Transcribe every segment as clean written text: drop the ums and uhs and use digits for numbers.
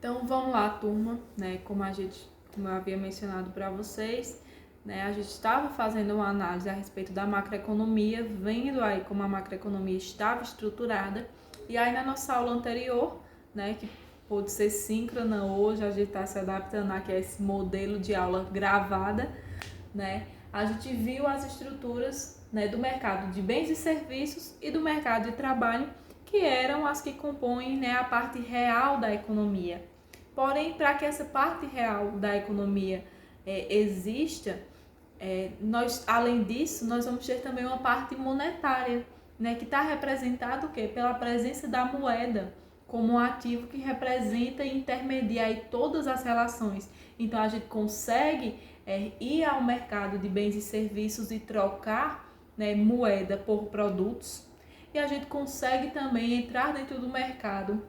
Então vamos lá, turma, né? Como eu havia mencionado para vocês, né? A gente estava fazendo uma análise a respeito da macroeconomia, vendo aí como a macroeconomia estava estruturada. E aí na nossa aula anterior, né? Que pôde ser síncrona hoje, a gente está se adaptando aqui a esse modelo de aula gravada, né? A gente viu as estruturas, né, do mercado de bens e serviços e do mercado de trabalho, que eram as que compõem, né, a parte real da economia. Porém, para que essa parte real da economia exista, além disso, nós vamos ter também uma parte monetária, né, que está representada o quê? Pela presença da moeda como um ativo que representa e intermedia aí todas as relações. Então, a gente consegue ir ao mercado de bens e serviços e trocar, né, moeda por produtos. E a gente consegue também entrar dentro do mercado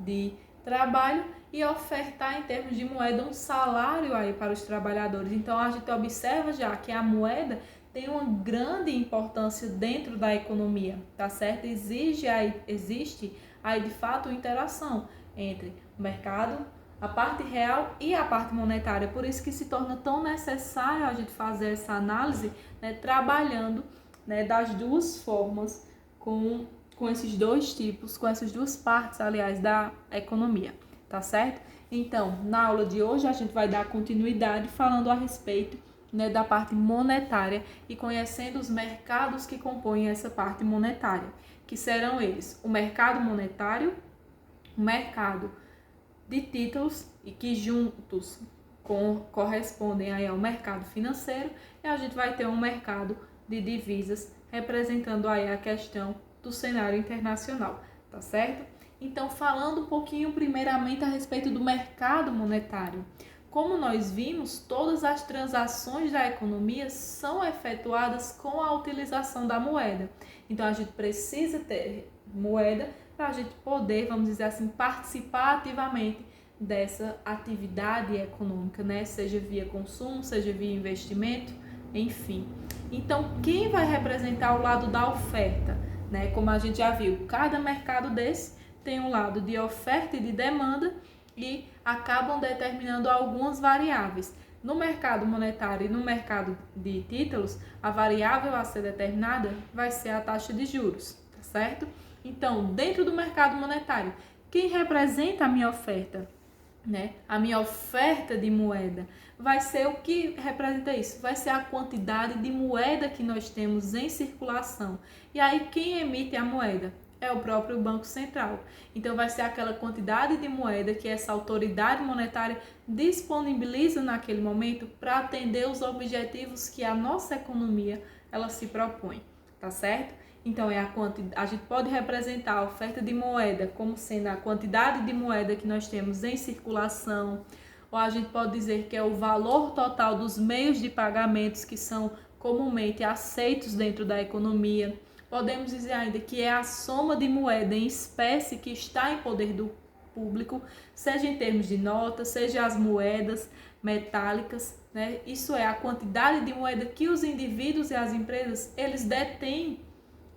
de trabalho e ofertar em termos de moeda um salário aí para os trabalhadores. Então a gente observa já que a moeda tem uma grande importância dentro da economia, tá certo? Existe aí de fato uma interação entre o mercado, a parte real e a parte monetária. Por isso que se torna tão necessário a gente fazer essa análise, né, trabalhando, né, das duas formas com esses dois tipos, com essas duas partes, aliás, da economia, tá certo? Então, na aula de hoje a gente vai dar continuidade falando a respeito, né, da parte monetária e conhecendo os mercados que compõem essa parte monetária, que serão eles: o mercado monetário, o mercado de títulos, e que juntos correspondem aí ao mercado financeiro, e a gente vai ter um mercado de divisas representando aí a questão do cenário internacional, tá certo? Então, falando um pouquinho primeiramente a respeito do mercado monetário. Como nós vimos, todas as transações da economia são efetuadas com a utilização da moeda. Então, a gente precisa ter moeda para a gente poder, vamos dizer assim, participar ativamente dessa atividade econômica, né? Seja via consumo, seja via investimento, enfim. Então, quem vai representar o lado da oferta, né? Como a gente já viu, cada mercado desse tem um lado de oferta e de demanda e acabam determinando algumas variáveis. No mercado monetário e no mercado de títulos, a variável a ser determinada vai ser a taxa de juros, tá certo? Então, dentro do mercado monetário, quem representa a minha oferta? Né? A minha oferta de moeda vai ser o que representa isso? Vai ser a quantidade de moeda que nós temos em circulação. E aí quem emite a moeda? É o próprio Banco Central. Então vai ser aquela quantidade de moeda que essa autoridade monetária disponibiliza naquele momento para atender os objetivos que a nossa economia ela se propõe, tá certo? Então, a gente pode representar a oferta de moeda como sendo a quantidade de moeda que nós temos em circulação, ou a gente pode dizer que é o valor total dos meios de pagamentos que são comumente aceitos dentro da economia. Podemos dizer ainda que é a soma de moeda em espécie que está em poder do público, seja em termos de notas, seja as moedas metálicas, né? Isso é a quantidade de moeda que os indivíduos e as empresas eles detêm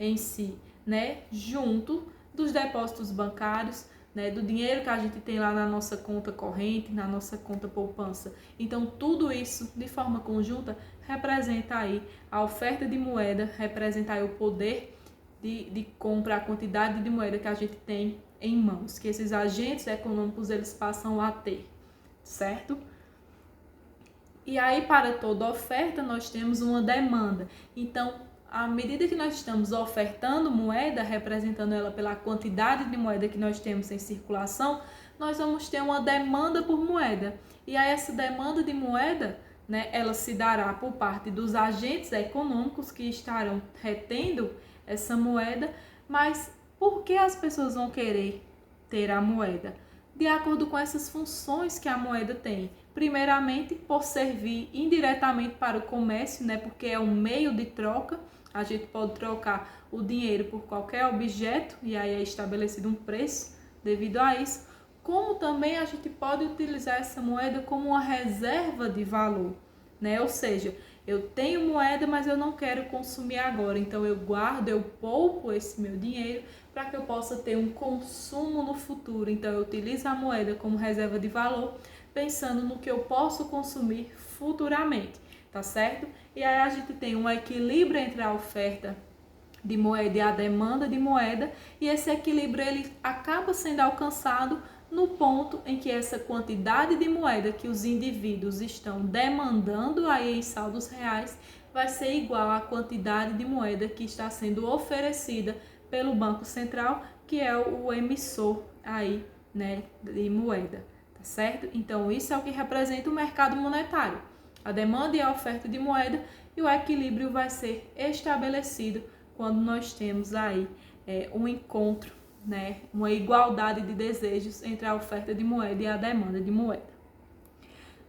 em si, né, junto dos depósitos bancários, né, do dinheiro que a gente tem lá na nossa conta corrente, na nossa conta poupança. Então, tudo isso, de forma conjunta, representa aí a oferta de moeda, representa aí o poder de compra, a quantidade de moeda que a gente tem em mãos, que esses agentes econômicos eles passam a ter, certo? E aí, para toda oferta, nós temos uma demanda. Então, à medida que nós estamos ofertando moeda, representando ela pela quantidade de moeda que nós temos em circulação, nós vamos ter uma demanda por moeda. E aí essa demanda de moeda, né, ela se dará por parte dos agentes econômicos que estarão retendo essa moeda, mas por que as pessoas vão querer ter a moeda? De acordo com essas funções que a moeda tem. Primeiramente, por servir indiretamente para o comércio, né, porque é um meio de troca. A gente pode trocar o dinheiro por qualquer objeto e aí é estabelecido um preço devido a isso. Como também a gente pode utilizar essa moeda como uma reserva de valor, né? Ou seja, eu tenho moeda, mas eu não quero consumir agora, então eu guardo, eu poupo esse meu dinheiro para que eu possa ter um consumo no futuro. Então, eu utilizo a moeda como reserva de valor, pensando no que eu posso consumir futuramente, tá certo? E aí a gente tem um equilíbrio entre a oferta de moeda e a demanda de moeda, e esse equilíbrio ele acaba sendo alcançado no ponto em que essa quantidade de moeda que os indivíduos estão demandando aí em saldos reais vai ser igual à quantidade de moeda que está sendo oferecida pelo Banco Central, que é o emissor aí, né, de moeda, tá certo? Então isso é o que representa o mercado monetário, a demanda e a oferta de moeda, e o equilíbrio vai ser estabelecido quando nós temos aí um encontro, né, uma igualdade de desejos entre a oferta de moeda e a demanda de moeda.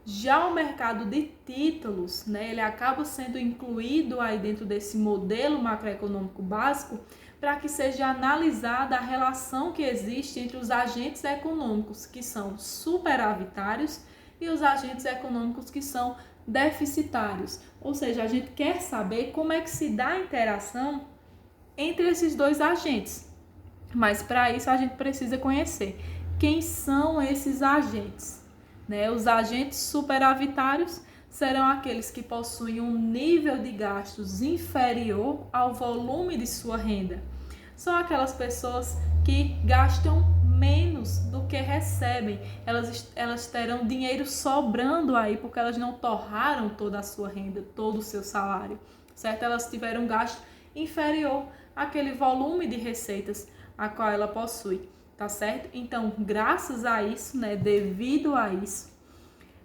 Já o mercado de títulos, né, ele acaba sendo incluído aí dentro desse modelo macroeconômico básico para que seja analisada a relação que existe entre os agentes econômicos que são superavitários e os agentes econômicos que são deficitários. Ou seja, a gente quer saber como é que se dá a interação entre esses dois agentes. Mas para isso a gente precisa conhecer quem são esses agentes, né? Os agentes superavitários serão aqueles que possuem um nível de gastos inferior ao volume de sua renda. São aquelas pessoas que gastam menos do que recebem. Elas terão dinheiro sobrando aí porque elas não torraram toda a sua renda, todo o seu salário, certo? Elas tiveram um gasto inferior àquele volume de receitas a qual ela possui, tá certo? Então, graças a isso, né, devido a isso,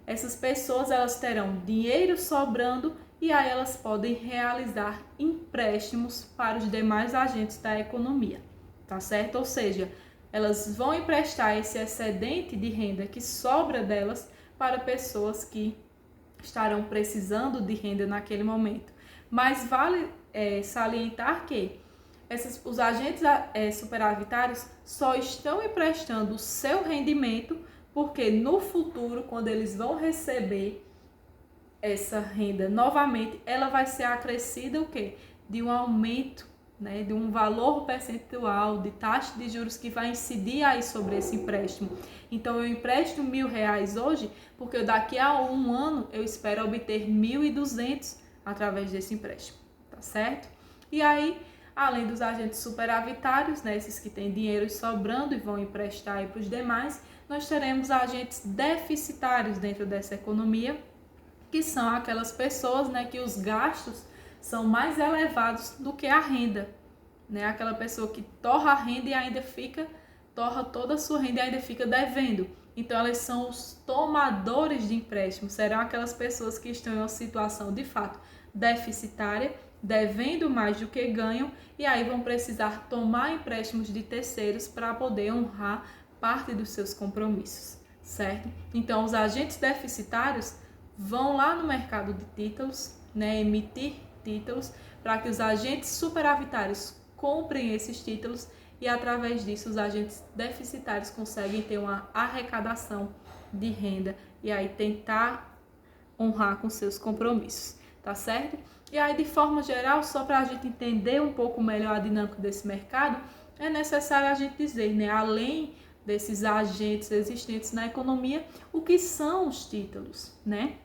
essas pessoas elas terão dinheiro sobrando e aí elas podem realizar empréstimos para os demais agentes da economia, tá certo? Ou seja, elas vão emprestar esse excedente de renda que sobra delas para pessoas que estarão precisando de renda naquele momento. Mas vale salientar que os agentes superavitários só estão emprestando o seu rendimento porque no futuro, quando eles vão receber essa renda novamente, ela vai ser acrescida o quê? De um aumento, né, de um valor percentual de taxa de juros que vai incidir aí sobre esse empréstimo. Então eu empresto R$1.000 hoje, porque daqui a um ano eu espero obter 1.200 através desse empréstimo, tá certo? E aí, além dos agentes superavitários, né, esses que têm dinheiro sobrando e vão emprestar para os demais, nós teremos agentes deficitários dentro dessa economia, que são aquelas pessoas, né, que os gastos são mais elevados do que a renda, né? Aquela pessoa que torra a renda e ainda torra toda a sua renda e ainda fica devendo. Então, elas são os tomadores de empréstimo, serão aquelas pessoas que estão em uma situação de fato deficitária, devendo mais do que ganham, e aí vão precisar tomar empréstimos de terceiros para poder honrar parte dos seus compromissos, certo? Então, os agentes deficitários vão lá no mercado de títulos, né, emitir títulos para que os agentes superavitários comprem esses títulos e através disso os agentes deficitários conseguem ter uma arrecadação de renda e aí tentar honrar com seus compromissos, tá certo? E aí, de forma geral, só para a gente entender um pouco melhor a dinâmica desse mercado, é necessário a gente dizer, né, além desses agentes existentes na economia, o que são os títulos, né?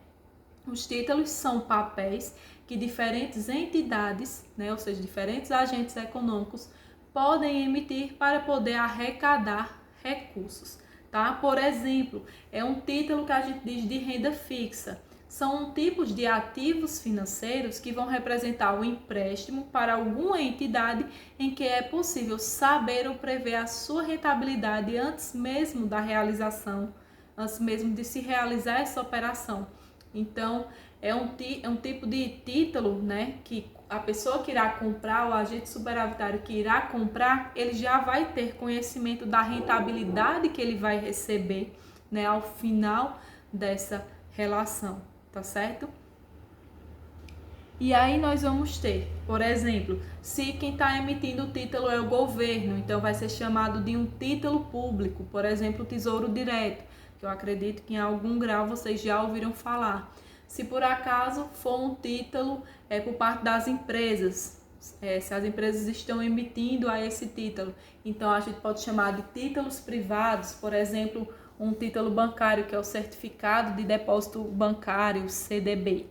Os títulos são papéis que diferentes entidades, né, ou seja, diferentes agentes econômicos podem emitir para poder arrecadar recursos, tá? Por exemplo, é um título que a gente diz de renda fixa. São tipos de ativos financeiros que vão representar o empréstimo para alguma entidade em que é possível saber ou prever a sua rentabilidade antes mesmo da realização, antes mesmo de se realizar essa operação. Então, é um tipo de título, né, que a pessoa que irá comprar, o agente superavitário que irá comprar, ele já vai ter conhecimento da rentabilidade que ele vai receber, né, ao final dessa relação, tá certo? E aí nós vamos ter, por exemplo, se quem está emitindo o título é o governo, então vai ser chamado de um título público, por exemplo, o Tesouro Direto, que eu acredito que em algum grau vocês já ouviram falar. Se por acaso for um título por parte das empresas, se as empresas estão emitindo a esse título. Então, a gente pode chamar de títulos privados, por exemplo, um título bancário, que é o Certificado de Depósito Bancário, CDB.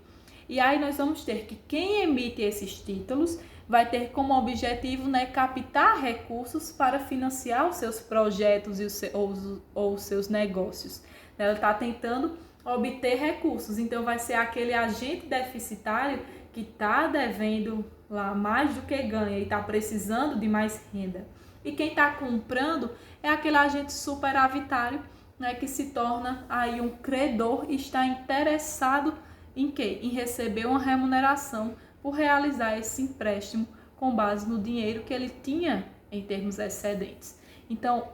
E aí nós vamos ter que quem emite esses títulos vai ter como objetivo, né, captar recursos para financiar os seus projetos ou os seus negócios. Ela está tentando obter recursos, então vai ser aquele agente deficitário que está devendo lá mais do que ganha e está precisando de mais renda. E quem está comprando é aquele agente superavitário, né, que se torna aí um credor e está interessado em quê? Em receber uma remuneração por realizar esse empréstimo com base no dinheiro que ele tinha em termos excedentes. Então,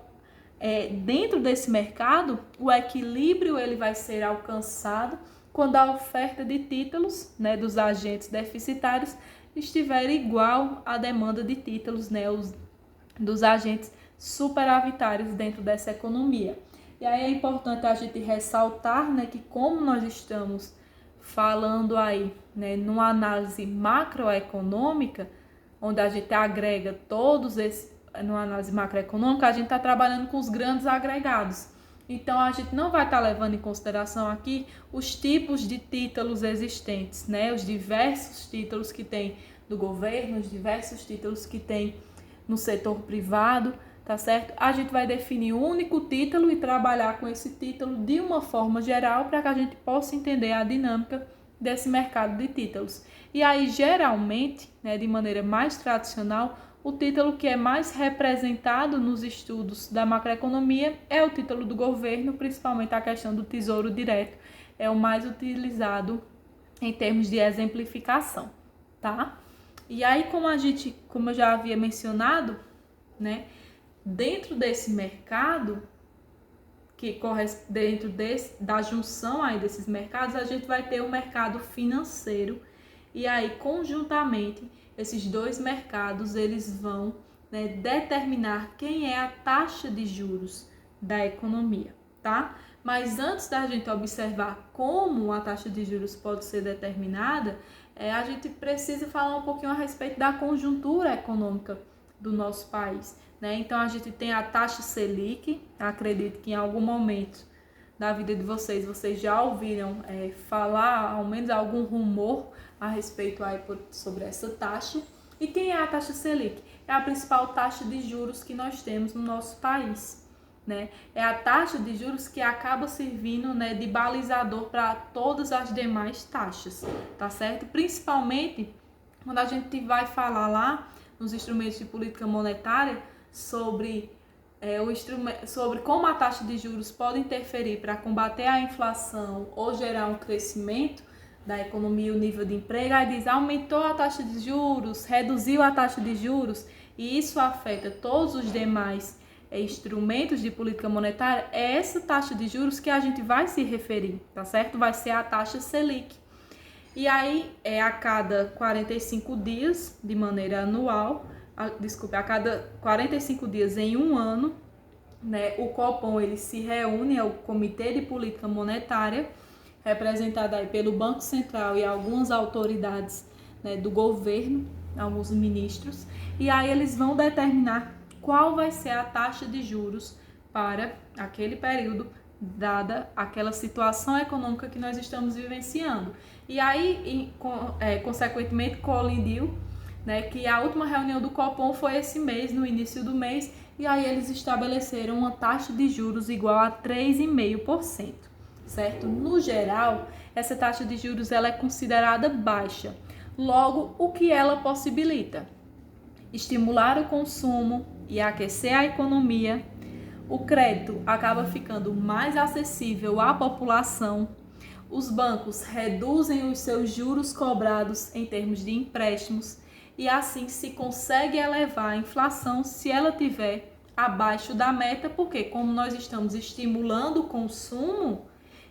dentro desse mercado, o equilíbrio ele vai ser alcançado quando a oferta de títulos, né, dos agentes deficitários estiver igual à demanda de títulos, né, dos agentes superavitários dentro dessa economia. E aí é importante a gente ressaltar, né, que como nós estamos falando aí, né, numa análise macroeconômica, onde a gente agrega todos esses, numa análise macroeconômica, a gente está trabalhando com os grandes agregados. Então, a gente não vai estar levando em consideração aqui os tipos de títulos existentes, né, os diversos títulos que tem do governo, os diversos títulos que tem no setor privado, tá certo? A gente vai definir um único título e trabalhar com esse título de uma forma geral para que a gente possa entender a dinâmica desse mercado de títulos. E aí, geralmente, né, de maneira mais tradicional, o título que é mais representado nos estudos da macroeconomia é o título do governo, principalmente a questão do tesouro direto, é o mais utilizado em termos de exemplificação, tá? E aí, como eu já havia mencionado, né, dentro desse mercado, que corre dentro da junção aí desses mercados, a gente vai ter o mercado financeiro, e aí, conjuntamente, esses dois mercados, eles vão, né, determinar quem é a taxa de juros da economia, tá? Mas antes da gente observar como a taxa de juros pode ser determinada, a gente precisa falar um pouquinho a respeito da conjuntura econômica do nosso país, né? Então, a gente tem a taxa Selic. Acredito que em algum momento da vida de vocês já ouviram falar, ao menos algum rumor a respeito aí sobre essa taxa. E quem é a taxa Selic? É a principal taxa de juros que nós temos no nosso país, né? É a taxa de juros que acaba servindo, né, de balizador para todas as demais taxas, tá certo? Principalmente quando a gente vai falar lá nos instrumentos de política monetária sobre sobre como a taxa de juros pode interferir para combater a inflação ou gerar um crescimento da economia e o nível de emprego. Aí diz, aumentou a taxa de juros, reduziu a taxa de juros, e isso afeta todos os demais instrumentos de política monetária. É essa taxa de juros que a gente vai se referir, tá certo? Vai ser a taxa Selic. E aí, a cada 45 dias, de maneira anual, a cada 45 dias em um ano, né, o Copom ele se reúne, é o Comitê de Política Monetária, representado aí pelo Banco Central e algumas autoridades, né, do governo, alguns ministros, e aí eles vão determinar qual vai ser a taxa de juros para aquele período, dada aquela situação econômica que nós estamos vivenciando. E aí, consequentemente, coincidiu, né, que a última reunião do Copom foi esse mês, no início do mês, e aí eles estabeleceram uma taxa de juros igual a 3,5%, certo? No geral, essa taxa de juros ela é considerada baixa. Logo, o que ela possibilita? Estimular o consumo e aquecer a economia. O crédito acaba ficando mais acessível à população. Os bancos reduzem os seus juros cobrados em termos de empréstimos e assim se consegue elevar a inflação se ela estiver abaixo da meta, porque como nós estamos estimulando o consumo,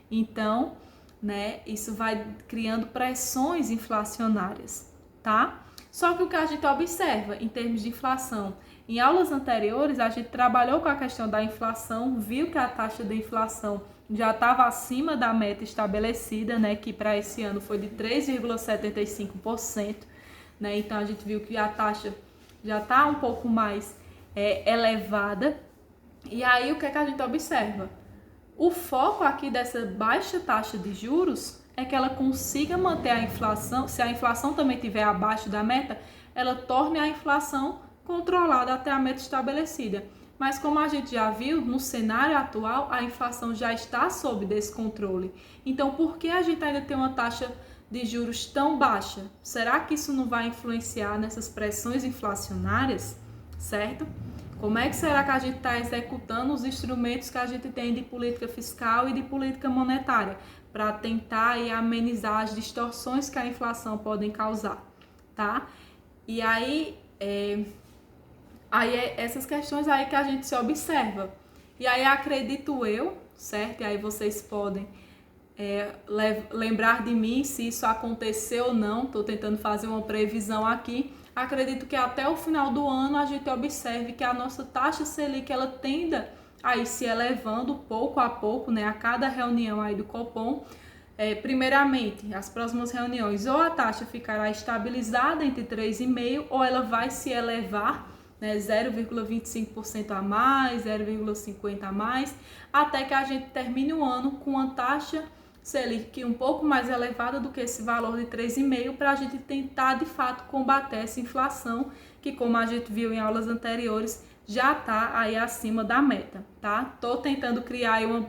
então, né, isso vai criando pressões inflacionárias, tá? Só que o que a gente observa em termos de inflação, em aulas anteriores a gente trabalhou com a questão da inflação, viu que a taxa de inflação já estava acima da meta estabelecida, né, que para esse ano foi de 3,75%. né? Então a gente viu que a taxa já está um pouco mais elevada. E aí o que é que a gente observa? O foco aqui dessa baixa taxa de juros é que ela consiga manter a inflação. Se a inflação também estiver abaixo da meta, ela torne a inflação controlada até a meta estabelecida. Mas como a gente já viu, no cenário atual, a inflação já está sob descontrole. Então, por que a gente ainda tem uma taxa de juros tão baixa? Será que isso não vai influenciar nessas pressões inflacionárias? Certo? Como é que será que a gente está executando os instrumentos que a gente tem de política fiscal e de política monetária para tentar aí amenizar as distorções que a inflação pode causar, tá? E aí, essas questões aí que a gente se observa. E aí acredito eu, certo? E aí vocês podem lembrar de mim se isso aconteceu ou não. Estou tentando fazer uma previsão aqui. Acredito que até o final do ano a gente observe que a nossa taxa Selic ela tenda a ir se elevando pouco a pouco, né? A cada reunião aí do Copom. Primeiramente, as próximas reuniões, ou a taxa ficará estabilizada entre 3,5% ou ela vai se elevar, né, 0,25% a mais, 0,50% a mais, até que a gente termine o ano com uma taxa Selic um pouco mais elevada do que esse valor de 3,5% para a gente tentar de fato combater essa inflação que, como a gente viu em aulas anteriores, já está aí acima da meta, tá? Tô tentando criar aí uma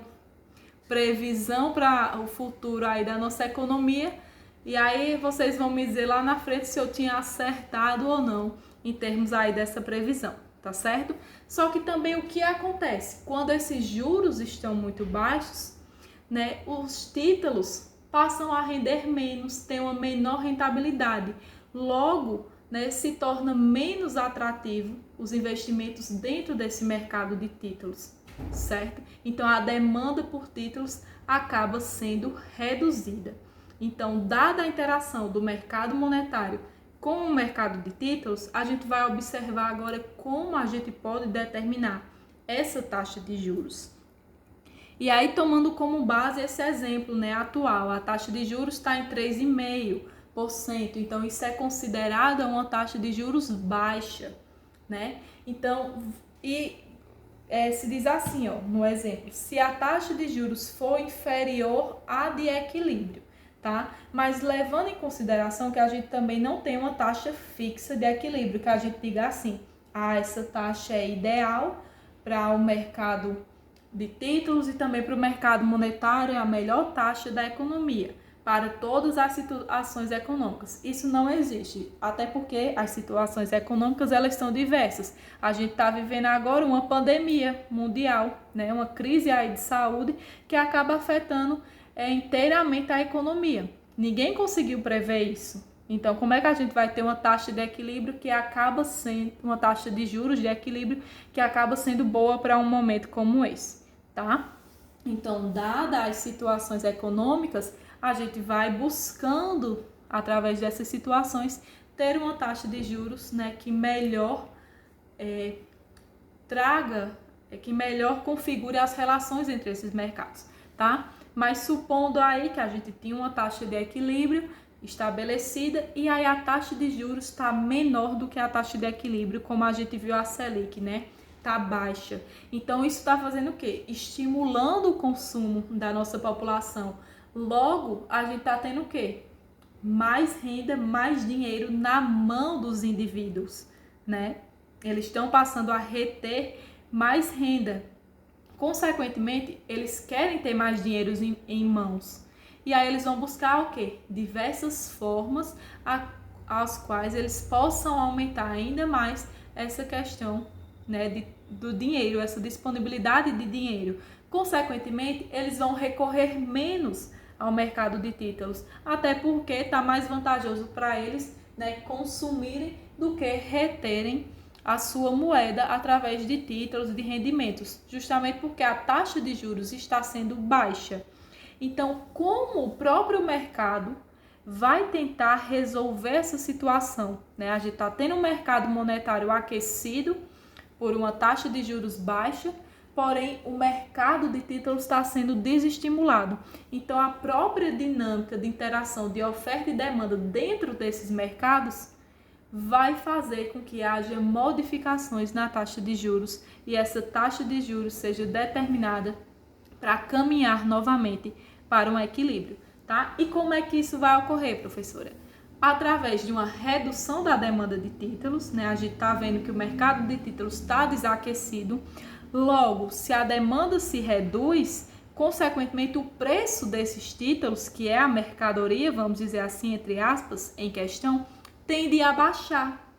previsão para o futuro aí da nossa economia e aí vocês vão me dizer lá na frente se eu tinha acertado ou não em termos aí dessa previsão, tá certo? Só que também o que acontece? Quando esses juros estão muito baixos, né, os títulos passam a render menos, têm uma menor rentabilidade. Logo, né, se torna menos atrativo os investimentos dentro desse mercado de títulos, certo? Então, a demanda por títulos acaba sendo reduzida. Então, dada a interação do mercado monetário com o mercado de títulos, a gente vai observar agora como a gente pode determinar essa taxa de juros. E aí, tomando como base esse exemplo, né, atual, a taxa de juros está em 3,5%. Então, isso é considerada uma taxa de juros baixa, né? Então, se diz assim, ó, no exemplo, se a taxa de juros for inferior à de equilíbrio, tá? Mas levando em consideração que a gente também não tem uma taxa fixa de equilíbrio, que a gente diga assim, essa taxa é ideal para o mercado de títulos e também para o mercado monetário, é a melhor taxa da economia para todas as situações econômicas. Isso não existe, até porque as situações econômicas elas são diversas. A gente está vivendo agora uma pandemia mundial, né? Uma crise aí de saúde que acaba afetando inteiramente a economia. Ninguém conseguiu prever isso. Então, como é que a gente vai ter uma taxa de equilíbrio que acaba sendo, uma taxa de juros de equilíbrio que acaba sendo boa para um momento como esse, tá? Então, dadas as situações econômicas, a gente vai buscando, através dessas situações, ter uma taxa de juros, né, que melhor que melhor configure as relações entre esses mercados, tá? Mas supondo aí que a gente tinha uma taxa de equilíbrio estabelecida e aí a taxa de juros está menor do que a taxa de equilíbrio, como a gente viu a Selic, né? Tá baixa. Então isso está fazendo o quê? Estimulando o consumo da nossa população. Logo, a gente está tendo o quê? Mais renda, mais dinheiro na mão dos indivíduos, né? Eles estão passando a reter mais renda. Consequentemente, eles querem ter mais dinheiro em mãos. E aí eles vão buscar o quê? Diversas formas às quais eles possam aumentar ainda mais essa questão, né, do dinheiro, essa disponibilidade de dinheiro. Consequentemente, eles vão recorrer menos ao mercado de títulos, até porque está mais vantajoso para eles, né, consumirem do que reterem a sua moeda através de títulos de rendimentos, justamente porque a taxa de juros está sendo baixa. Então, como o próprio mercado vai tentar resolver essa situação, né? A gente está tendo um mercado monetário aquecido por uma taxa de juros baixa, porém o mercado de títulos está sendo desestimulado. Então, a própria dinâmica de interação de oferta e demanda dentro desses mercados vai fazer com que haja modificações na taxa de juros e essa taxa de juros seja determinada para caminhar novamente para um equilíbrio, tá? E como é que isso vai ocorrer, professora? Através de uma redução da demanda de títulos, né? A gente está vendo que o mercado de títulos está desaquecido. Logo, se a demanda se reduz, consequentemente o preço desses títulos, que é a mercadoria, vamos dizer assim, entre aspas, em questão, tende a baixar.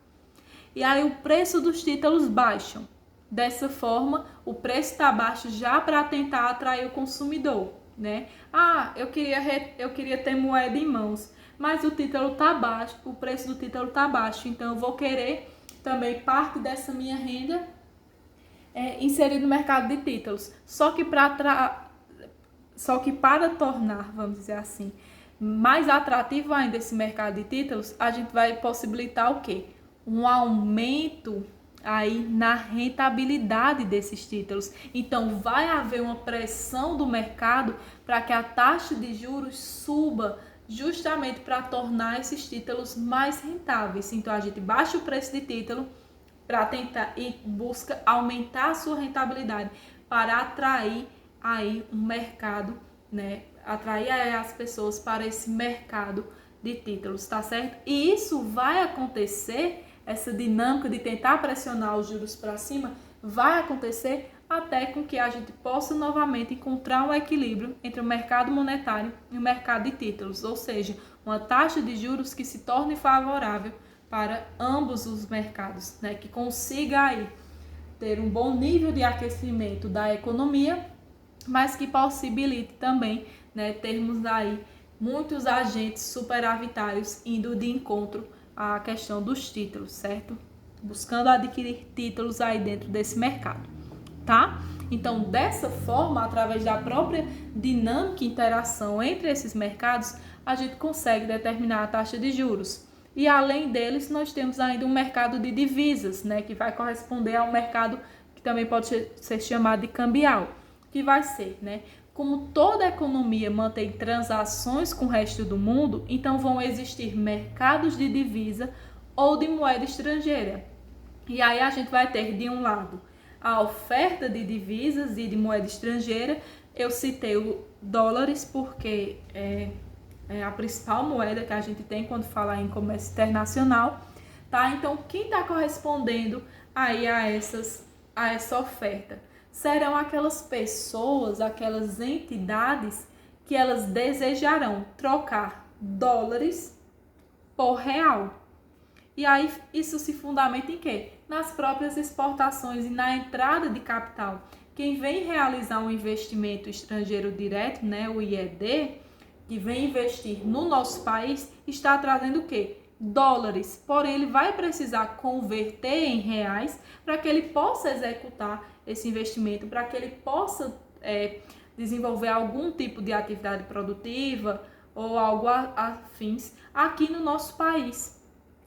E aí o preço dos títulos baixam. Dessa forma, o preço está baixo já para tentar atrair o consumidor, né? Eu queria ter moeda em mãos, mas o título está baixo, o preço do título está baixo, então eu vou querer também parte dessa minha renda inserir no mercado de títulos. Só que para tornar, vamos dizer assim, mais atrativo ainda esse mercado de títulos, a gente vai possibilitar o quê? Um aumento aí na rentabilidade desses títulos. Então vai haver uma pressão do mercado para que a taxa de juros suba, justamente para tornar esses títulos mais rentáveis. Então a gente baixa o preço de título para tentar e busca aumentar a sua rentabilidade para atrair aí um mercado, né? Atrair as pessoas para esse mercado de títulos, tá certo? E isso vai acontecer, essa dinâmica de tentar pressionar os juros para cima, vai acontecer até com que a gente possa novamente encontrar um equilíbrio entre o mercado monetário e o mercado de títulos, ou seja, uma taxa de juros que se torne favorável para ambos os mercados, né? Que consiga aí ter um bom nível de aquecimento da economia, mas que possibilite também, né, termos aí muitos agentes superavitários indo de encontro à questão dos títulos, certo? Buscando adquirir títulos aí dentro desse mercado, tá? Então, dessa forma, através da própria dinâmica e interação entre esses mercados, a gente consegue determinar a taxa de juros. E além deles, nós temos ainda um mercado de divisas, né, que vai corresponder ao mercado que também pode ser chamado de cambial, que vai ser, né, como toda economia mantém transações com o resto do mundo, então vão existir mercados de divisa ou de moeda estrangeira. E aí a gente vai ter, de um lado, a oferta de divisas e de moeda estrangeira. Eu citei o dólares porque é a principal moeda que a gente tem quando fala em comércio internacional, tá? Então, quem está correspondendo aí a essa oferta? Serão aquelas pessoas, aquelas entidades que elas desejarão trocar dólares por real. E aí isso se fundamenta em quê? Nas próprias exportações e na entrada de capital. Quem vem realizar um investimento estrangeiro direto, né, o IED, que vem investir no nosso país, está trazendo o quê? Dólares. Porém, ele vai precisar converter em reais para que ele possa executar esse investimento, para que ele possa desenvolver algum tipo de atividade produtiva ou algo afins aqui no nosso país,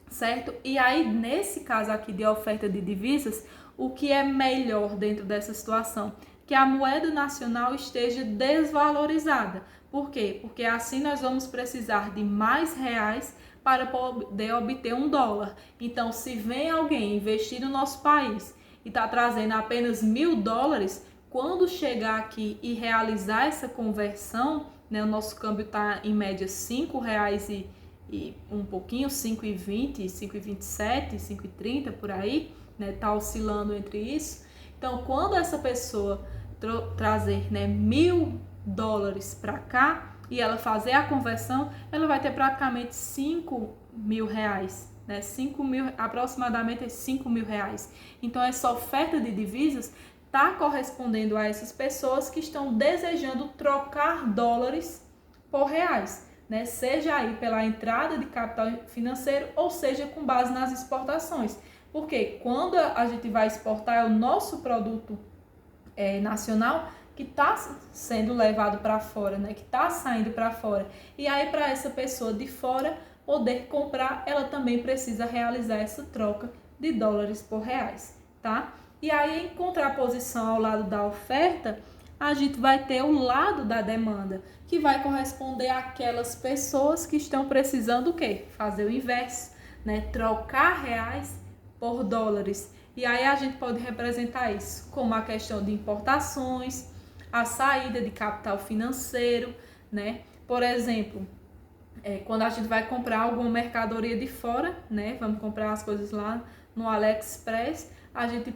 certo? E aí, nesse caso aqui de oferta de divisas, o que é melhor dentro dessa situação? Que a moeda nacional esteja desvalorizada. Por quê? Porque assim nós vamos precisar de mais reais para poder obter um dólar. Então, se vem alguém investir no nosso país e está trazendo apenas $1.000, quando chegar aqui e realizar essa conversão, né, o nosso câmbio está em média R$5 e um pouquinho, 5,20, 5,27, 5,30 por aí, né, tá oscilando entre isso. Então, quando essa pessoa trazer, né, $1.000 para cá e ela fazer a conversão, ela vai ter praticamente R$5.000, né? Aproximadamente R$5.000. Então, essa oferta de divisas está correspondendo a essas pessoas que estão desejando trocar dólares por reais, né? Seja aí pela entrada de capital financeiro ou seja com base nas exportações. Porque quando a gente vai exportar, é o nosso produto nacional que está sendo levado para fora, né? Que está saindo para fora. E aí, para essa pessoa de fora poder comprar, ela também precisa realizar essa troca de dólares por reais, tá? E aí, em contraposição ao lado da oferta, a gente vai ter o lado da demanda, que vai corresponder àquelas pessoas que estão precisando o quê? Fazer o inverso, né, trocar reais por dólares. E aí a gente pode representar isso como a questão de importações, a saída de capital financeiro, né? Por exemplo, quando a gente vai comprar alguma mercadoria de fora, né? Vamos comprar as coisas lá no AliExpress, a gente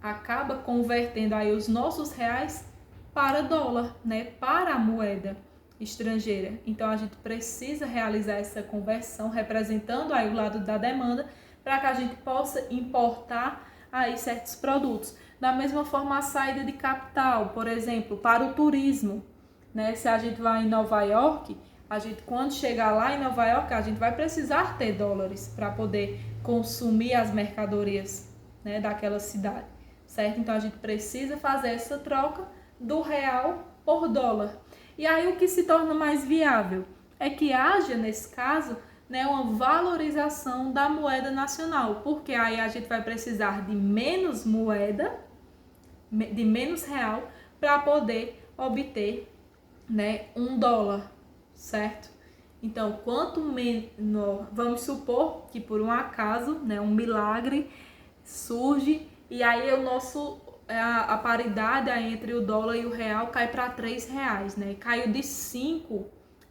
acaba convertendo aí os nossos reais para dólar, né? Para a moeda estrangeira. Então a gente precisa realizar essa conversão, representando aí o lado da demanda, para que a gente possa importar aí certos produtos. Da mesma forma, a saída de capital, por exemplo, para o turismo, né? Se a gente vai em Nova York, quando chegar lá em Nova York, a gente vai precisar ter dólares para poder consumir as mercadorias, né, daquela cidade, certo? Então a gente precisa fazer essa troca do real por dólar. E aí o que se torna mais viável é que haja, nesse caso, né, uma valorização da moeda nacional, porque aí a gente vai precisar de menos moeda, de menos real, para poder obter, né, $1, certo? Então, quanto menor, vamos supor que por um acaso, né, um milagre surge e aí a paridade entre o dólar e o real cai para R$3, né? Caiu de 5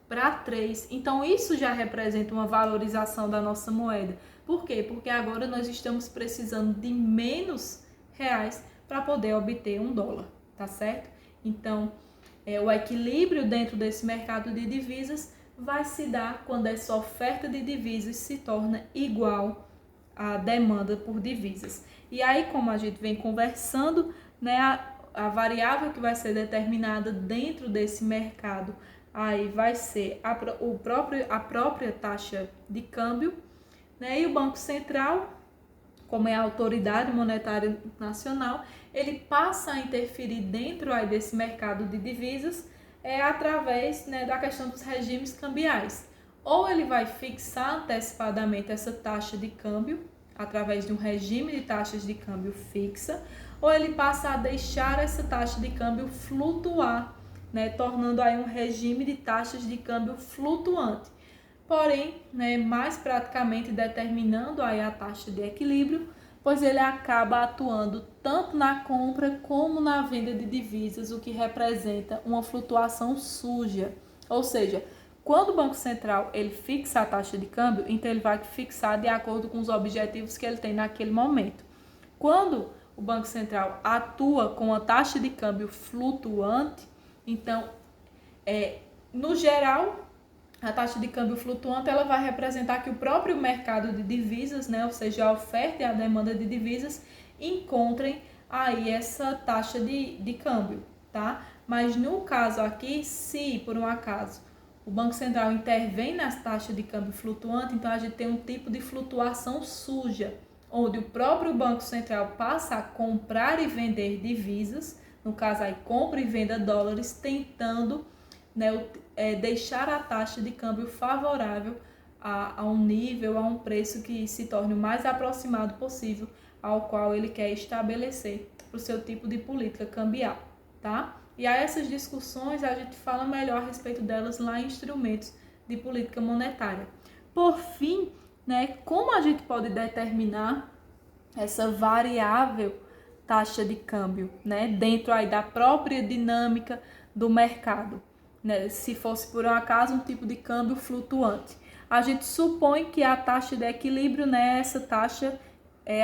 para 3. Então, isso já representa uma valorização da nossa moeda. Por quê? Porque agora nós estamos precisando de menos reais para poder obter $1, tá certo? Então, o equilíbrio dentro desse mercado de divisas vai se dar quando essa oferta de divisas se torna igual à demanda por divisas. E aí, como a gente vem conversando, né, a variável que vai ser determinada dentro desse mercado aí vai ser a própria taxa de câmbio, né, e o Banco Central, como é a autoridade monetária nacional, ele passa a interferir dentro aí desse mercado de divisas através, né, da questão dos regimes cambiais. Ou ele vai fixar antecipadamente essa taxa de câmbio através de um regime de taxas de câmbio fixa, ou ele passa a deixar essa taxa de câmbio flutuar, né, tornando aí um regime de taxas de câmbio flutuante. Porém, né, mais praticamente determinando aí a taxa de equilíbrio, pois ele acaba atuando tanto na compra como na venda de divisas, o que representa uma flutuação suja. Ou seja, quando o Banco Central ele fixa a taxa de câmbio, então ele vai fixar de acordo com os objetivos que ele tem naquele momento. Quando o Banco Central atua com a taxa de câmbio flutuante, então, no geral, a taxa de câmbio flutuante ela vai representar que o próprio mercado de divisas, né, ou seja, a oferta e a demanda de divisas, encontrem aí essa taxa de câmbio, tá? Mas no caso aqui, se por um acaso o Banco Central intervém nas taxas de câmbio flutuante, então a gente tem um tipo de flutuação suja, onde o próprio Banco Central passa a comprar e vender divisas, no caso aí compra e venda dólares, tentando, né, deixar a taxa de câmbio favorável a um nível, a um preço que se torne o mais aproximado possível ao qual ele quer estabelecer para o seu tipo de política cambial, tá? E aí essas discussões a gente fala melhor a respeito delas lá em instrumentos de política monetária. Por fim, né, como a gente pode determinar essa variável taxa de câmbio, né, dentro aí da própria dinâmica do mercado, né, se fosse por um acaso um tipo de câmbio flutuante. A gente supõe que a taxa de equilíbrio, né, essa taxa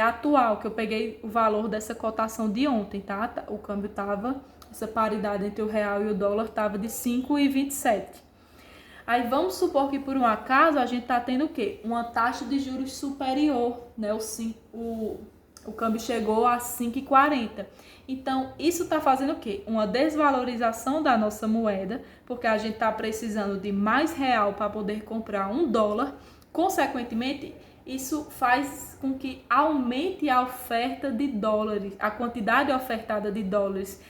atual, que eu peguei o valor dessa cotação de ontem, tá? O câmbio estava, essa paridade entre o real e o dólar estava de 5,27. Aí vamos supor que por um acaso a gente está tendo o quê? Uma taxa de juros superior, né? O câmbio chegou a 5,40. Então, isso está fazendo o quê? Uma desvalorização da nossa moeda, porque a gente está precisando de mais real para poder comprar $1. Consequentemente, isso faz com que aumente a oferta de dólares, a quantidade ofertada de dólares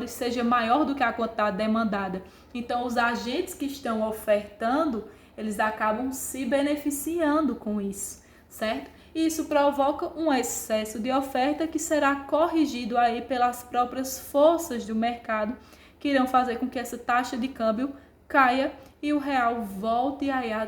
seja maior do que a quantidade demandada. Então, os agentes que estão ofertando, eles acabam se beneficiando com isso, certo? E isso provoca um excesso de oferta que será corrigido aí pelas próprias forças do mercado, que irão fazer com que essa taxa de câmbio caia e o real volte aí a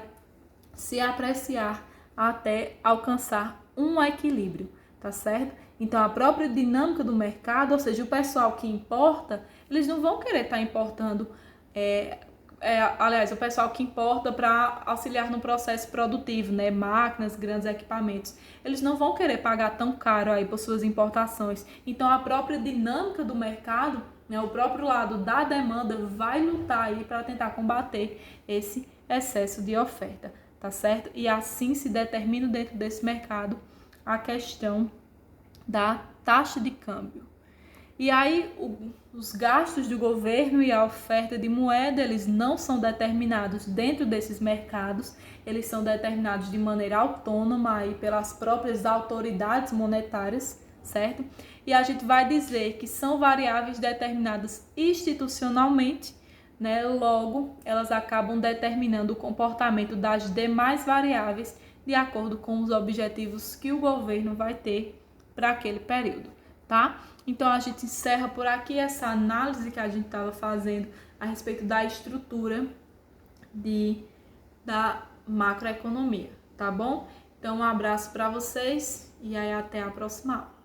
se apreciar até alcançar um equilíbrio, tá certo? Então, a própria dinâmica do mercado, ou seja, o pessoal que importa, eles não vão querer estar importando, aliás, o pessoal que importa para auxiliar no processo produtivo, né? Máquinas, grandes equipamentos, eles não vão querer pagar tão caro aí por suas importações. Então, a própria dinâmica do mercado, né? O próprio lado da demanda vai lutar aí para tentar combater esse excesso de oferta, tá certo? E assim se determina dentro desse mercado a questão da taxa de câmbio. E aí os gastos do governo e a oferta de moeda, eles não são determinados dentro desses mercados, eles são determinados de maneira autônoma aí pelas próprias autoridades monetárias, certo? E a gente vai dizer que são variáveis determinadas institucionalmente, né? Logo, elas acabam determinando o comportamento das demais variáveis de acordo com os objetivos que o governo vai ter para aquele período, tá? Então, a gente encerra por aqui essa análise que a gente estava fazendo a respeito da estrutura da macroeconomia, tá bom? Então, um abraço para vocês e aí até a próxima aula.